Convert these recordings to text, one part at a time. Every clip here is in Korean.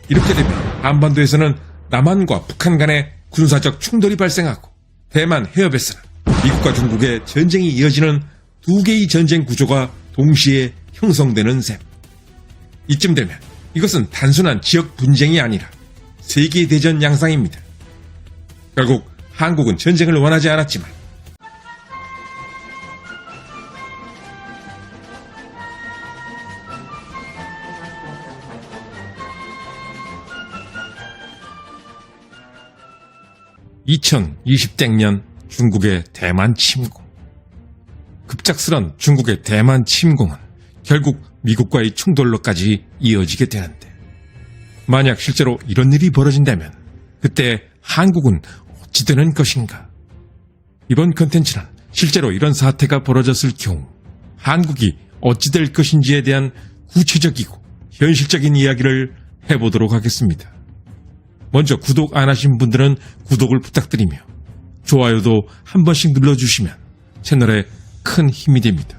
이렇게 되면 한반도에서는 남한과 북한 간의 군사적 충돌이 발생하고 대만 해협에서는 미국과 중국의 전쟁이 이어지는 두 개의 전쟁 구조가 동시에 형성되는 셈. 이쯤 되면 이것은 단순한 지역 분쟁이 아니라 세계대전 양상입니다. 결국 한국은 전쟁을 원하지 않았지만 (2020년) 중국의 대만 침공. 급작스런 중국의 대만 침공은 결국 미국과의 충돌로까지 이어지게 되는데, 만약 실제로 이런 일이 벌어진다면 그때 한국은 어찌 되는 것인가? 이번 컨텐츠는 실제로 이런 사태가 벌어졌을 경우 한국이 어찌 될 것인지에 대한 구체적이고 현실적인 이야기를 해보도록 하겠습니다. 먼저 구독 안 하신 분들은 구독을 부탁드리며 좋아요도 한 번씩 눌러주시면 채널에 큰 힘이 됩니다.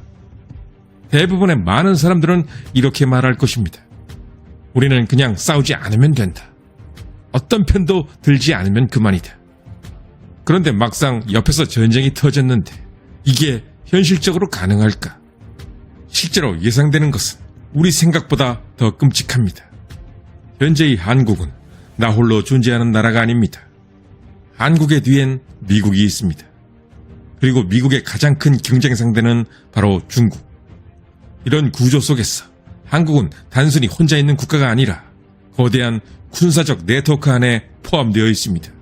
대부분의 많은 사람들은 이렇게 말할 것입니다. 우리는 그냥 싸우지 않으면 된다. 어떤 편도 들지 않으면 그만이다. 그런데 막상 옆에서 전쟁이 터졌는데 이게 현실적으로 가능할까? 실제로 예상되는 것은 우리 생각보다 더 끔찍합니다. 현재의 한국은 나 홀로 존재하는 나라가 아닙니다. 한국의 뒤엔 미국이 있습니다. 그리고 미국의 가장 큰 경쟁 상대는 바로 중국. 이런 구조 속에서 한국은 단순히 혼자 있는 국가가 아니라 거대한 군사적 네트워크 안에 포함되어 있습니다.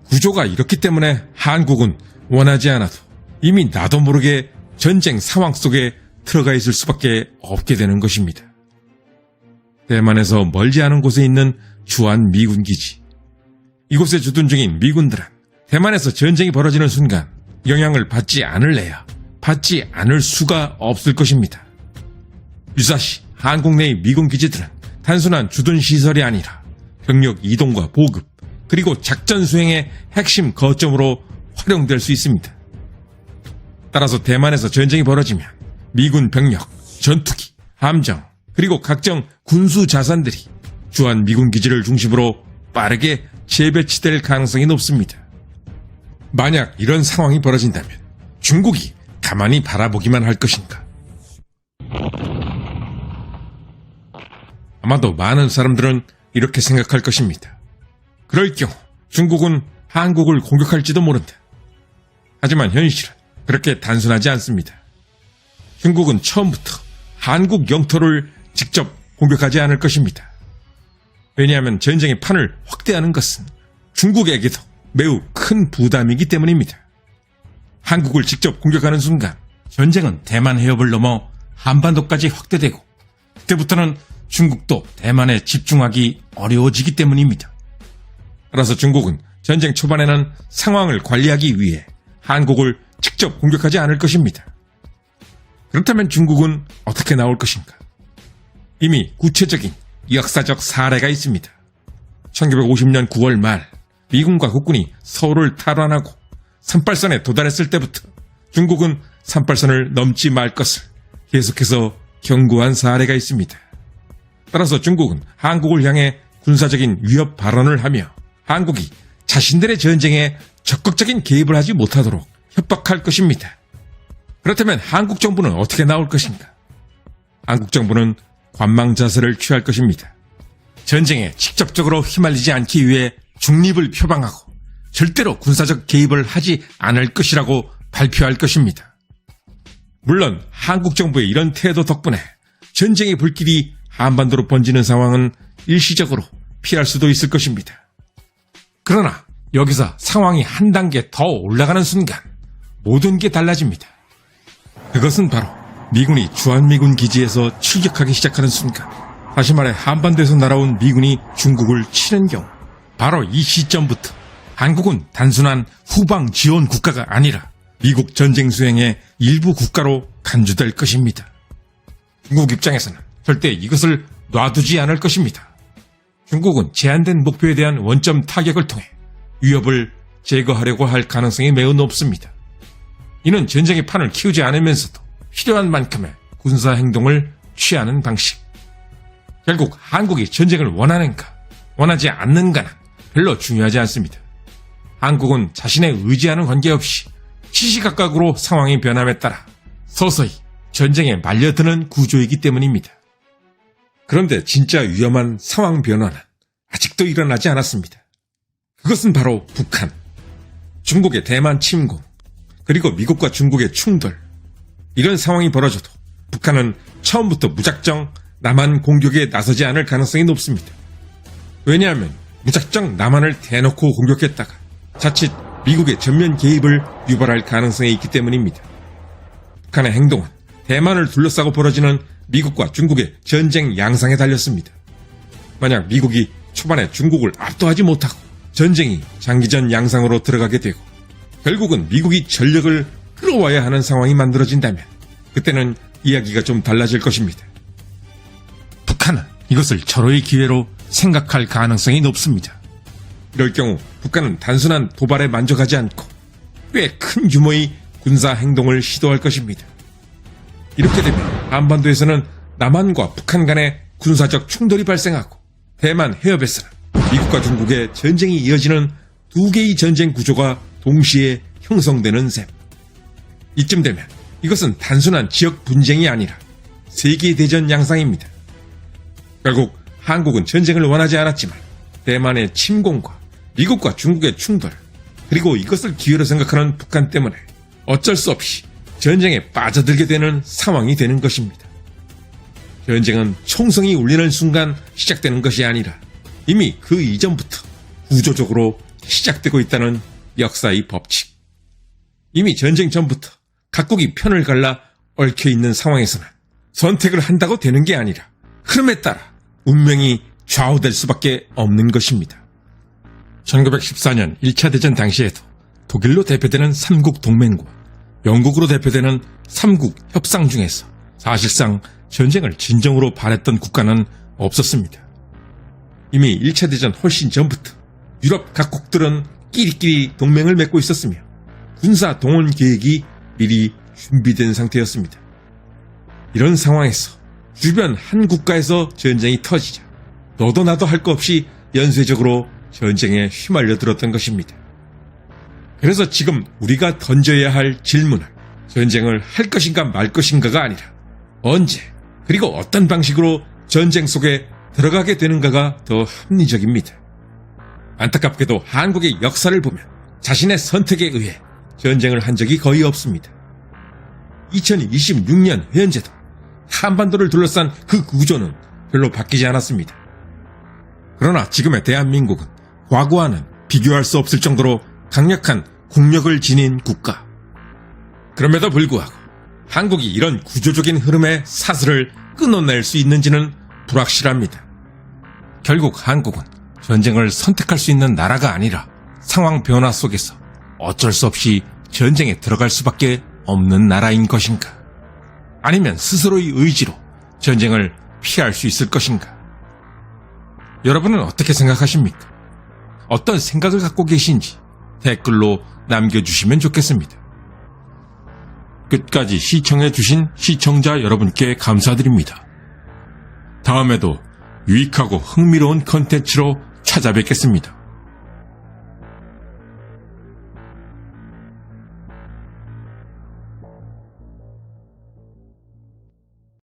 구조가 이렇기 때문에 한국은 원하지 않아도 이미 나도 모르게 전쟁 상황 속에 들어가 있을 수밖에 없게 되는 것입니다. 대만에서 멀지 않은 곳에 있는 주한 미군 기지. 이곳에 주둔 중인 미군들은 대만에서 전쟁이 벌어지는 순간 영향을 받지 않을래야 받지 않을 수가 없을 것입니다. 유사시 한국 내의 미군 기지들은 단순한 주둔 시설이 아니라 병력 이동과 보급, 그리고 작전 수행의 핵심 거점으로 활용될 수 있습니다. 따라서 대만에서 전쟁이 벌어지면 미군 병력, 전투기, 함정, 그리고 각종 군수 자산들이 주한 미군 기지를 중심으로 빠르게 재배치될 가능성이 높습니다. 만약 이런 상황이 벌어진다면 중국이 가만히 바라보기만 할 것인가? 아마도 많은 사람들은 이렇게 생각할 것입니다. 그럴 경우 중국은 한국을 공격할지도 모른다. 하지만 현실은 그렇게 단순하지 않습니다. 중국은 처음부터 한국 영토를 직접 공격하지 않을 것입니다. 왜냐하면 전쟁의 판을 확대하는 것은 중국에게도 매우 큰 부담이기 때문입니다. 한국을 직접 공격하는 순간 전쟁은 대만 해협을 넘어 한반도까지 확대되고 그때부터는 중국도 대만에 집중하기 어려워지기 때문입니다. 따라서 중국은 전쟁 초반에는 상황을 관리하기 위해 한국을 직접 공격하지 않을 것입니다. 그렇다면 중국은 어떻게 나올 것인가? 이미 구체적인 역사적 사례가 있습니다. 1950년 9월 말 미군과 국군이 서울을 탈환하고 38선에 도달했을 때부터 중국은 38선을 넘지 말 것을 계속해서 경고한 사례가 있습니다. 따라서 중국은 한국을 향해 군사적인 위협 발언을 하며 한국이 자신들의 전쟁에 적극적인 개입을 하지 못하도록 협박할 것입니다. 그렇다면 한국 정부는 어떻게 나올 것인가? 한국 정부는 관망 자세를 취할 것입니다. 전쟁에 직접적으로 휘말리지 않기 위해 중립을 표방하고 절대로 군사적 개입을 하지 않을 것이라고 발표할 것입니다. 물론 한국 정부의 이런 태도 덕분에 전쟁의 불길이 한반도로 번지는 상황은 일시적으로 피할 수도 있을 것입니다. 그러나 여기서 상황이 한 단계 더 올라가는 순간 모든 게 달라집니다. 그것은 바로 미군이 주한미군 기지에서 출격하기 시작하는 순간, 다시 말해 한반도에서 날아온 미군이 중국을 치는 경우, 바로 이 시점부터 한국은 단순한 후방 지원 국가가 아니라 미국 전쟁 수행의 일부 국가로 간주될 것입니다. 중국 입장에서는 절대 이것을 놔두지 않을 것입니다. 중국은 제한된 목표에 대한 원점 타격을 통해 위협을 제거하려고 할 가능성이 매우 높습니다. 이는 전쟁의 판을 키우지 않으면서도 필요한 만큼의 군사 행동을 취하는 방식. 결국 한국이 전쟁을 원하는가, 원하지 않는가는 별로 중요하지 않습니다. 한국은 자신의 의지와는 관계없이 시시각각으로 상황의 변함에 따라 서서히 전쟁에 말려드는 구조이기 때문입니다. 그런데 진짜 위험한 상황 변화는 아직도 일어나지 않았습니다. 그것은 바로 북한, 중국의 대만 침공, 그리고 미국과 중국의 충돌. 이런 상황이 벌어져도 북한은 처음부터 무작정 남한 공격에 나서지 않을 가능성이 높습니다. 왜냐하면 무작정 남한을 대놓고 공격했다가 자칫 미국의 전면 개입을 유발할 가능성이 있기 때문입니다. 북한의 행동은 대만을 둘러싸고 벌어지는 미국과 중국의 전쟁 양상에 달렸습니다. 만약 미국이 초반에 중국을 압도하지 못하고 전쟁이 장기전 양상으로 들어가게 되고 결국은 미국이 전력을 끌어와야 하는 상황이 만들어진다면 그때는 이야기가 좀 달라질 것입니다. 북한은 이것을 절호의 기회로 생각할 가능성이 높습니다. 이럴 경우 북한은 단순한 도발에 만족하지 않고 꽤 큰 규모의 군사 행동을 시도할 것입니다. 이렇게 되면 한반도에서는 남한과 북한 간의 군사적 충돌이 발생하고 대만 해협에서는 미국과 중국의 전쟁이 이어지는 두 개의 전쟁 구조가 동시에 형성되는 셈. 이쯤 되면 이것은 단순한 지역 분쟁이 아니라 세계대전 양상입니다. 결국 한국은 전쟁을 원하지 않았지만 대만의 침공과 미국과 중국의 충돌, 그리고 이것을 기회로 생각하는 북한 때문에 어쩔 수 없이 전쟁에 빠져들게 되는 상황이 되는 것입니다. 전쟁은 총성이 울리는 순간 시작되는 것이 아니라 이미 그 이전부터 구조적으로 시작되고 있다는 역사의 법칙. 이미 전쟁 전부터 각국이 편을 갈라 얽혀있는 상황에서는 선택을 한다고 되는 게 아니라 흐름에 따라 운명이 좌우될 수밖에 없는 것입니다. 1914년 1차 대전 당시에도 독일로 대표되는 삼국 동맹과 영국으로 대표되는 삼국 협상 중에서 사실상 전쟁을 진정으로 바랬던 국가는 없었습니다. 이미 1차 대전 훨씬 전부터 유럽 각국들은 끼리끼리 동맹을 맺고 있었으며 군사 동원 계획이 미리 준비된 상태였습니다. 이런 상황에서 주변 한 국가에서 전쟁이 터지자 너도 나도 할 거 없이 연쇄적으로 전쟁에 휘말려 들었던 것입니다. 그래서 지금 우리가 던져야 할 질문은 전쟁을 할 것인가 말 것인가가 아니라 언제 그리고 어떤 방식으로 전쟁 속에 들어가게 되는가가 더 합리적입니다. 안타깝게도 한국의 역사를 보면 자신의 선택에 의해 전쟁을 한 적이 거의 없습니다. 2026년 현재도 한반도를 둘러싼 그 구조는 별로 바뀌지 않았습니다. 그러나 지금의 대한민국은 과거와는 비교할 수 없을 정도로 강력한 국력을 지닌 국가. 그럼에도 불구하고 한국이 이런 구조적인 흐름의 사슬을 끊어낼 수 있는지는 불확실합니다. 결국 한국은 전쟁을 선택할 수 있는 나라가 아니라 상황 변화 속에서 어쩔 수 없이 전쟁에 들어갈 수밖에 없는 나라인 것인가? 아니면 스스로의 의지로 전쟁을 피할 수 있을 것인가? 여러분은 어떻게 생각하십니까? 어떤 생각을 갖고 계신지 댓글로 남겨주시면 좋겠습니다. 끝까지 시청해주신 시청자 여러분께 감사드립니다. 다음에도 유익하고 흥미로운 컨텐츠로 찾아뵙겠습니다.